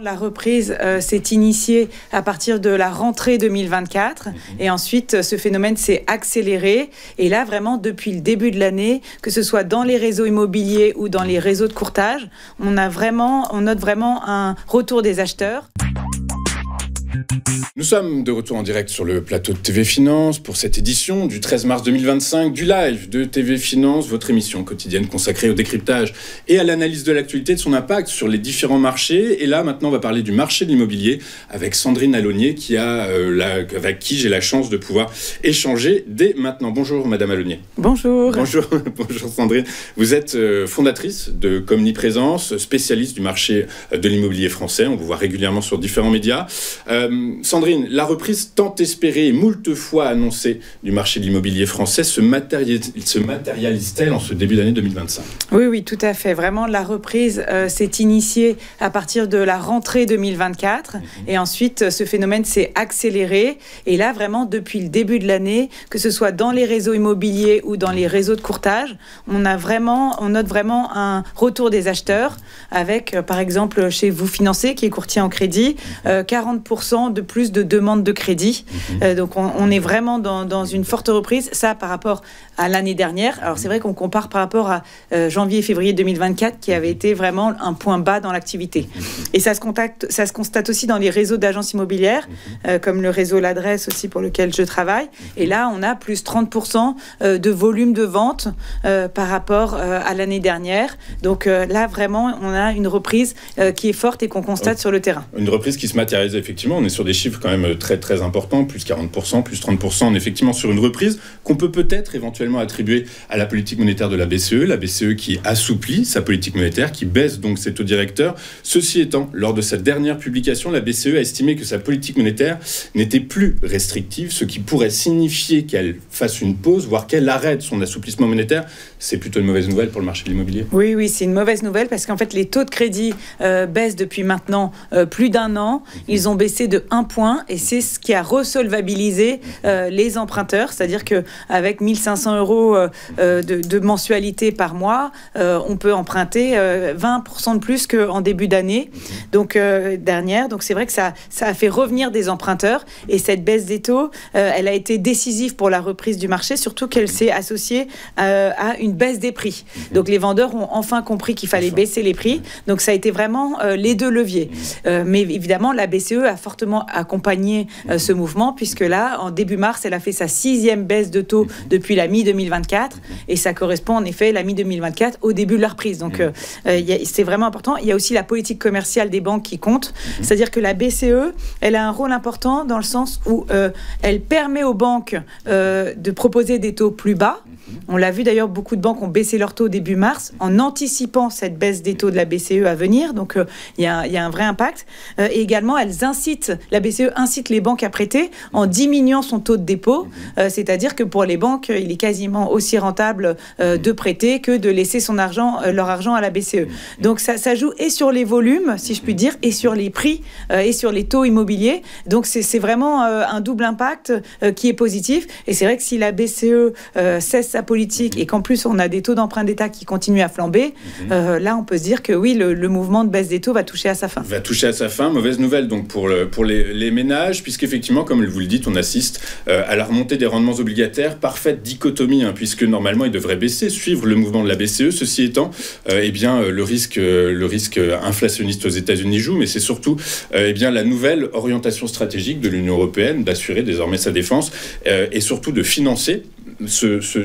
La reprise s'est initiée à partir de la rentrée 2024 et ensuite ce phénomène s'est accéléré. Et là, vraiment, depuis le début de l'année, que ce soit dans les réseaux immobiliers ou dans les réseaux de courtage, on note vraiment un retour des acheteurs. Nous sommes de retour en direct sur le plateau de TV Finance pour cette édition du 13 mars 2025 du live de TV Finance, votre émission quotidienne consacrée au décryptage et à l'analyse de l'actualité de son impact sur les différents marchés. Et là, maintenant, on va parler du marché de l'immobilier avec Sandrine Alonier avec qui j'ai la chance de pouvoir échanger dès maintenant. Bonjour Madame Alonier. Bonjour. Bonjour Sandrine. Vous êtes fondatrice de Comniprésence, spécialiste du marché de l'immobilier français. On vous voit régulièrement sur différents médias. Sandrine, la reprise tant espérée et moult fois annoncée du marché de l'immobilier français se matérialise-t-elle en ce début d'année 2025 ? Oui, tout à fait. Vraiment, la reprise s'est initiée à partir de la rentrée 2024 et ensuite ce phénomène s'est accéléré. Et là, vraiment, depuis le début de l'année, que ce soit dans les réseaux immobiliers ou dans les réseaux de courtage, on note vraiment un retour des acheteurs avec, par exemple, chez Vous Financez, qui est courtier en crédit, 40% de plus de demandes de crédit. Donc, on est vraiment dans une forte reprise. Ça, par rapport à l'année dernière. Alors, c'est vrai qu'on compare par rapport à janvier et février 2024, qui avait été vraiment un point bas dans l'activité. Et ça se constate aussi dans les réseaux d'agences immobilières, comme le réseau L'Adresse aussi, pour lequel je travaille. Et là, on a plus 30% de volume de vente par rapport à l'année dernière. Donc là, vraiment, on a une reprise qui est forte et qu'on constate sur le terrain. Une reprise qui se matérialise effectivement. On est sur des chiffres quand même très très importants, plus 40%, plus 30%. On est effectivement sur une reprise qu'on peut peut-être éventuellement attribuer à la politique monétaire de la BCE. La BCE qui assouplit sa politique monétaire, qui baisse donc ses taux directeurs. Ceci étant, lors de sa dernière publication, la BCE a estimé que sa politique monétaire n'était plus restrictive, ce qui pourrait signifier qu'elle fasse une pause, voire qu'elle arrête son assouplissement monétaire. C'est plutôt une mauvaise nouvelle pour le marché de l'immobilier. Oui, c'est une mauvaise nouvelle parce qu'en fait, les taux de crédit baissent depuis maintenant plus d'un an. Ils ont baissé de 1 point et c'est ce qui a resolvabilisé les emprunteurs. C'est-à-dire qu'avec 1 500 euros de mensualité par mois, on peut emprunter 20% de plus qu'en début d'année dernière. Donc c'est vrai que ça a fait revenir des emprunteurs et cette baisse des taux, elle a été décisive pour la reprise du marché, surtout qu'elle s'est associée à une baisse des prix. Donc les vendeurs ont enfin compris qu'il fallait baisser les prix. Donc ça a été vraiment les deux leviers. Mais évidemment, la BCE a fortement accompagné ce mouvement puisque là, en début mars, elle a fait sa 6e baisse de taux depuis la mi-2024 et ça correspond en effet, la mi-2024, au début de la reprise. Donc c'est vraiment important. Il y a aussi la politique commerciale des banques qui compte. C'est-à-dire que la BCE, elle a un rôle important dans le sens où elle permet aux banques de proposer des taux plus bas. On l'a vu d'ailleurs, beaucoup de banques ont baissé leurs taux début mars en anticipant cette baisse des taux de la BCE à venir. Donc il y a un vrai impact. Et également, la BCE incite les banques à prêter en diminuant son taux de dépôt. C'est-à-dire que pour les banques, il est quasiment aussi rentable de prêter que de laisser leur argent à la BCE. Donc ça joue et sur les volumes, si je puis dire, et sur les prix et sur les taux immobiliers. Donc c'est vraiment un double impact qui est positif. Et c'est vrai que si la BCE cesse sa politique et qu'en plus on a des taux d'emprunt d'État qui continuent à flamber, là on peut se dire que oui, le mouvement de baisse des taux va toucher à sa fin. Va toucher à sa fin. Mauvaise nouvelle donc pour les ménages, puisqu'effectivement, comme vous le dites, on assiste à la remontée des rendements obligataires. Parfaite dichotomie, puisque normalement ils devraient baisser, suivre le mouvement de la BCE. Ceci étant, le risque inflationniste aux États-Unis joue, mais c'est surtout la nouvelle orientation stratégique de l'Union européenne d'assurer désormais sa défense et surtout de financer ce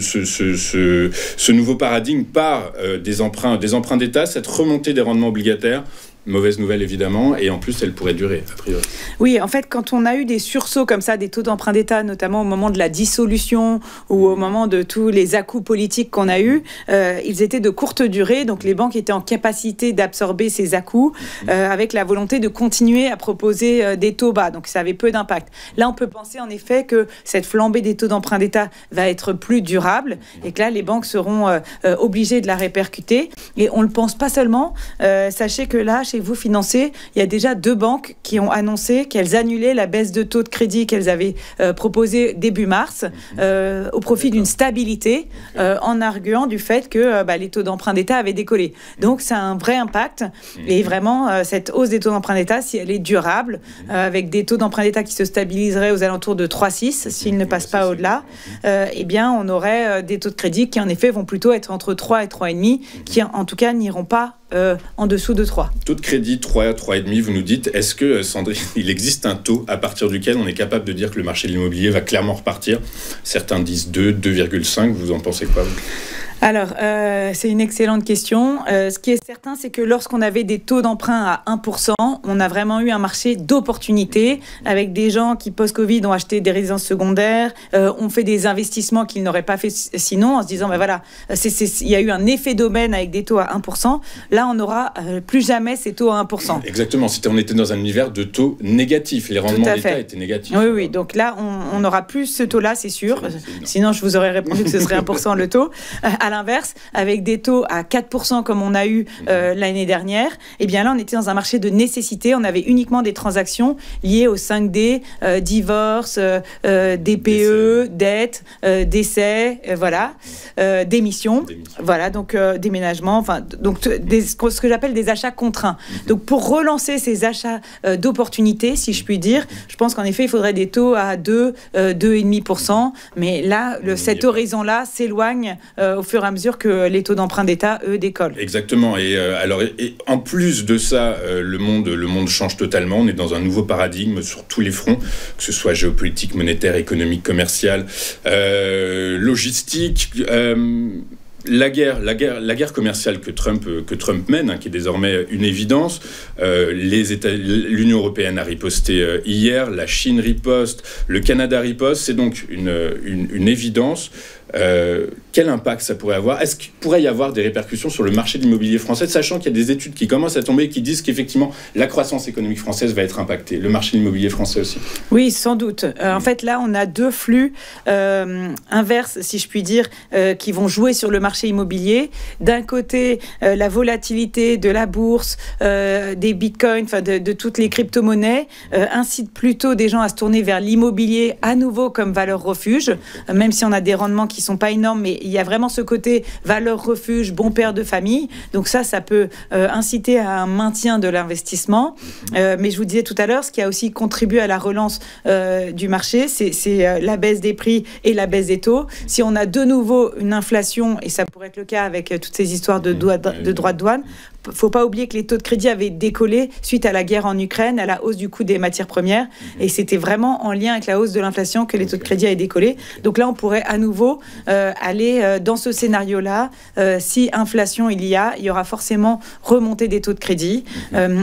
nouveau paradigme par des emprunts d'État, cette remontée des rendements obligataires. Mauvaise nouvelle évidemment, et en plus elle pourrait durer a priori. Oui, en fait, quand on a eu des sursauts comme ça, des taux d'emprunt d'État, notamment au moment de la dissolution ou au moment de tous les à-coups politiques qu'on a eus, ils étaient de courte durée, donc les banques étaient en capacité d'absorber ces à-coups avec la volonté de continuer à proposer des taux bas, donc ça avait peu d'impact. Là, on peut penser en effet que cette flambée des taux d'emprunt d'État va être plus durable et que là, les banques seront obligées de la répercuter. Et on ne le pense pas seulement. Sachez que là, chez chez vous financer, il y a déjà 2 banques qui ont annoncé qu'elles annulaient la baisse de taux de crédit qu'elles avaient proposée début mars au profit d'une stabilité en arguant du fait que les taux d'emprunt d'État avaient décollé. Donc, ça a un vrai impact. Et vraiment, cette hausse des taux d'emprunt d'État, si elle est durable, avec des taux d'emprunt d'État qui se stabiliseraient aux alentours de 3,6, s'ils ne passent pas au-delà, eh bien, on aurait des taux de crédit qui, en effet, vont plutôt être entre 3 et 3,5, qui, en tout cas, n'iront pas en dessous de 3. Taux de crédit 3 à 3,5, vous nous dites, est-ce que, Sandrine, il existe un taux à partir duquel on est capable de dire que le marché de l'immobilier va clairement repartir? Certains disent 2, 2,5, vous en pensez quoi, vous? Alors, c'est une excellente question. Ce qui est certain, c'est que lorsqu'on avait des taux d'emprunt à 1%, on a vraiment eu un marché d'opportunités avec des gens qui, post-Covid, ont acheté des résidences secondaires, ont fait des investissements qu'ils n'auraient pas fait sinon, en se disant, voilà, il y a eu un effet d'aubaine avec des taux à 1%. Là, on n'aura plus jamais ces taux à 1%. Exactement. On était dans un univers de taux négatifs. Les rendements d'État étaient négatifs. Oui. Donc là, on n'aura plus ce taux-là, c'est sûr. Sinon, je vous aurais répondu que ce serait 1% le taux. À l'inverse, avec des taux à 4% comme on a eu l'année dernière, eh bien là, on était dans un marché de nécessité. On avait uniquement des transactions liées au 5D, divorce, DPE, dette, décès, démission. Voilà, donc déménagement, donc ce que j'appelle des achats contraints. Donc pour relancer ces achats d'opportunités, si je puis dire, je pense qu'en effet, il faudrait des taux à 2, 2,5%. Mais là, cet horizon-là s'éloigne au fur et à mesure que les taux d'emprunt d'État, eux, décollent. Exactement. Et en plus de ça, le monde change totalement. On est dans un nouveau paradigme sur tous les fronts, que ce soit géopolitique, monétaire, économique, commercial, logistique. La guerre commerciale que Trump mène, qui est désormais une évidence. L'Union européenne a riposté hier, la Chine riposte, le Canada riposte. C'est donc une évidence. Quel impact ça pourrait avoir? Est-ce qu'il pourrait y avoir des répercussions sur le marché de l'immobilier français, sachant qu'il y a des études qui commencent à tomber et qui disent qu'effectivement la croissance économique française va être impactée, le marché de l'immobilier français aussi? Oui, sans doute. En fait, là, on a 2 flux inverses, si je puis dire, qui vont jouer sur le marché immobilier. D'un côté, la volatilité de la bourse, des bitcoins, de toutes les crypto-monnaies, incite plutôt des gens à se tourner vers l'immobilier à nouveau comme valeur refuge, même si on a des rendements qui sont pas énormes, mais il y a vraiment ce côté valeur refuge, bon père de famille. Donc ça peut inciter à un maintien de l'investissement. Mais je vous disais tout à l'heure, ce qui a aussi contribué à la relance du marché, c'est la baisse des prix et la baisse des taux. Si on a de nouveau une inflation, et ça pourrait être le cas avec toutes ces histoires de droits de douane, faut pas oublier que les taux de crédit avaient décollé suite à la guerre en Ukraine, à la hausse du coût des matières premières, et c'était vraiment en lien avec la hausse de l'inflation que les taux de crédit avaient décollé. Donc là, on pourrait à nouveau aller dans ce scénario-là. Si inflation il y aura forcément remontée des taux de crédit,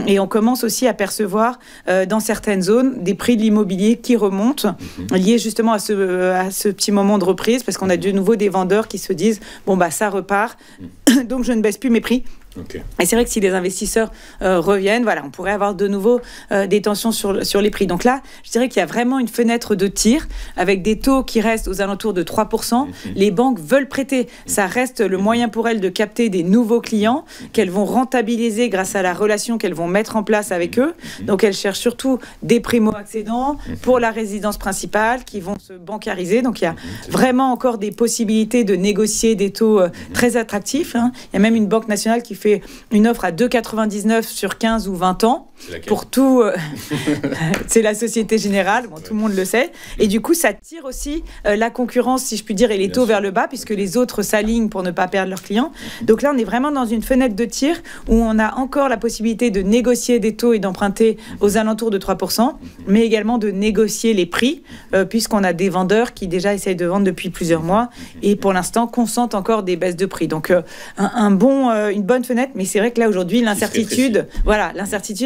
et on commence aussi à percevoir dans certaines zones des prix de l'immobilier qui remontent, liés justement à ce petit moment de reprise, parce qu'on a de nouveau des vendeurs qui se disent ça repart, donc je ne baisse plus mes prix. Okay. Et c'est vrai que si les investisseurs reviennent, on pourrait avoir de nouveau des tensions sur les prix. Donc là, je dirais qu'il y a vraiment une fenêtre de tir avec des taux qui restent aux alentours de 3%. Les banques veulent prêter. Ça reste le moyen pour elles de capter des nouveaux clients qu'elles vont rentabiliser grâce à la relation qu'elles vont mettre en place avec eux. Donc elles cherchent surtout des primo-accédants pour la résidence principale qui vont se bancariser. Donc il y a vraiment encore des possibilités de négocier des taux très attractifs. Il y a même une banque nationale qui fait une offre à 2,99 sur 15 ou 20 ans. Pour tout, c'est la Société Générale, tout le monde le sait. Et du coup, ça tire aussi la concurrence, si je puis dire, et les taux vers le bas, puisque les autres s'alignent pour ne pas perdre leurs clients. Donc là, on est vraiment dans une fenêtre de tir où on a encore la possibilité de négocier des taux et d'emprunter aux alentours de 3%, mais également de négocier les prix, puisqu'on a des vendeurs qui déjà essayent de vendre depuis plusieurs mois et pour l'instant consentent encore des baisses de prix. Donc une bonne fenêtre, mais c'est vrai que là, aujourd'hui, l'incertitude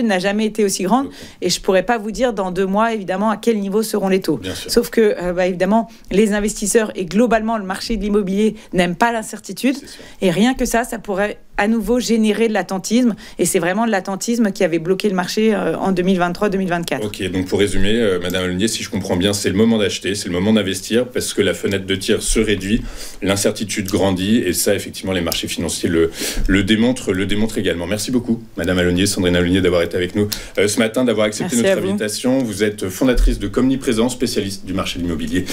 n'a jamais été aussi grande, et je pourrais pas vous dire dans 2 mois évidemment à quel niveau seront les taux. Sauf que évidemment les investisseurs et globalement le marché de l'immobilier n'aiment pas l'incertitude, et rien que ça pourrait à nouveau générer de l'attentisme. Et c'est vraiment de l'attentisme qui avait bloqué le marché en 2023-2024. Ok, donc pour résumer, Madame Alonier, si je comprends bien, c'est le moment d'acheter, c'est le moment d'investir, parce que la fenêtre de tir se réduit, l'incertitude grandit, et ça, effectivement, les marchés financiers le démontrent également. Merci beaucoup, Madame Alonier, Sandrine Alonier, d'avoir été avec nous ce matin, d'avoir accepté notre invitation. Vous êtes fondatrice de Comniprésent, spécialiste du marché de l'immobilier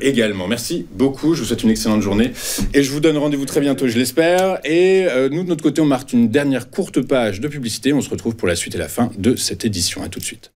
également. Merci beaucoup, je vous souhaite une excellente journée, et je vous donne rendez-vous très bientôt, je l'espère. Et nous, de notre côté, on marque une dernière courte page de publicité. On se retrouve pour la suite et la fin de cette édition. À tout de suite.